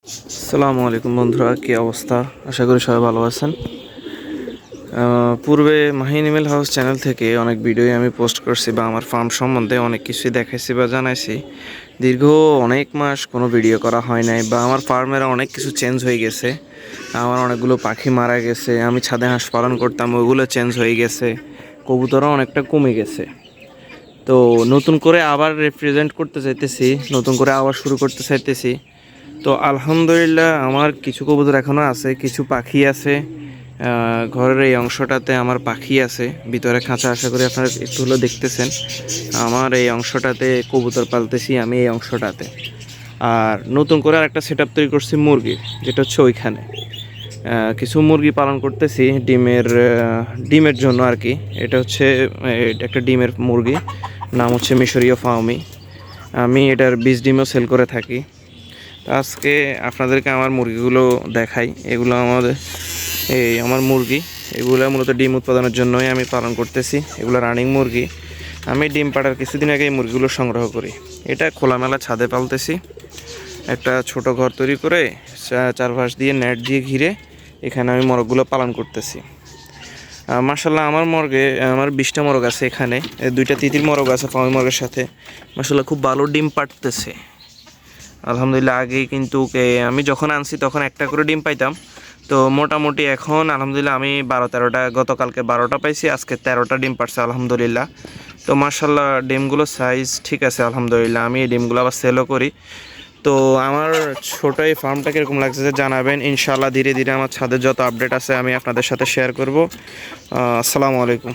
আসসালামু আলাইকুম বন্ধুরা, কী অবস্থা? আশা করি সবাই ভালো আছেন। পূর্বে মাহি এনিমেল হাউস চ্যানেল থেকে অনেক ভিডিও আমি পোস্ট করছি বা আমার ফার্ম সম্বন্ধে অনেক কিছুই দেখাইছি বা জানাইছি। দীর্ঘ অনেক মাস কোনো ভিডিও করা হয় নাই বা আমার ফার্মের অনেক কিছু চেঞ্জ হয়ে গেছে। আমার অনেকগুলো পাখি মারা গেছে, আমি ছাদে হাঁস পালন করতাম, ওইগুলো চেঞ্জ হয়ে গেছে। কবুতরও অনেকটা কমে গেছে। তো নতুন করে আবার রিপ্রেজেন্ট করতে চাইতেছি, নতুন করে আবার শুরু করতে চাইতেছি। তো আলহামদুলিল্লাহ আমার কিছু কবুতর এখনও আছে, কিছু পাখি আছে। ঘরের এই অংশটাতে আমার পাখি আছে, ভিতরে খাঁচা। আশা করি আপনারা একটু হলেও দেখতেছেন। আমার এই অংশটাতে কবুতর পালতেছি আমি, এই অংশটাতে। আর নতুন করে আর একটা সেট আপ তৈরি করছি মুরগির, যেটা হচ্ছে ওইখানে কিছু মুরগি পালন করতেছি ডিমের জন্য আর কি। এটা হচ্ছে একটা ডিমের মুরগি, নাম হচ্ছে মিশরীয় ফাউমি। আমি এটার বীজ ডিমও সেল করে থাকি। আজকে আপনাদেরকে আমার মুরগিগুলো দেখাই। এগুলো আমার মুরগি, এগুলো মূলত ডিম উৎপাদনের জন্যই আমি পালন করতেছি। এগুলো রানিং মুরগি। আমি ডিম পাড়ার কিছুদিন আগে এই মুরগিগুলো সংগ্রহ করি। এটা খোলামেলা ছাদে পালতেছি। একটা ছোট ঘর তৈরি করে চারপাশ দিয়ে নেট দিয়ে ঘিরে এখানে আমি মোরগগুলো পালন করতেছি। মাশাল্লাহ আমার মর্গে আমার 20টা মোরগ আছে। এখানে 2টা তিতির মোরগ আছে ফার্মি মোরগের সাথে। মাশাল্লাহ খুব ভালো ডিম পাড়তেছে আলহামদুলিল্লাহ। আগেই কিন্তু আমি যখন আনছি তখন একটা করে ডিম পাইতাম। তো মোটামুটি এখন আলহামদুলিল্লাহ আমি 12-13টা, গতকালকে 12টা পাইছি, আজকে 13টা ডিম পারছে আলহামদুলিল্লাহ। তো মাশাল্লাহ ডিমগুলো সাইজ ঠিক আছে আলহামদুলিল্লাহ। আমি এই ডিমগুলো আবার সেলও করি। তো আমার ছোটো এই ফার্মটা কীরকম লাগছে জানাবেন। ইনশাআল্লাহ ধীরে ধীরে আমার ছাদের যত আপডেট আছে আমি আপনাদের সাথে শেয়ার করব। আসসালামু আলাইকুম।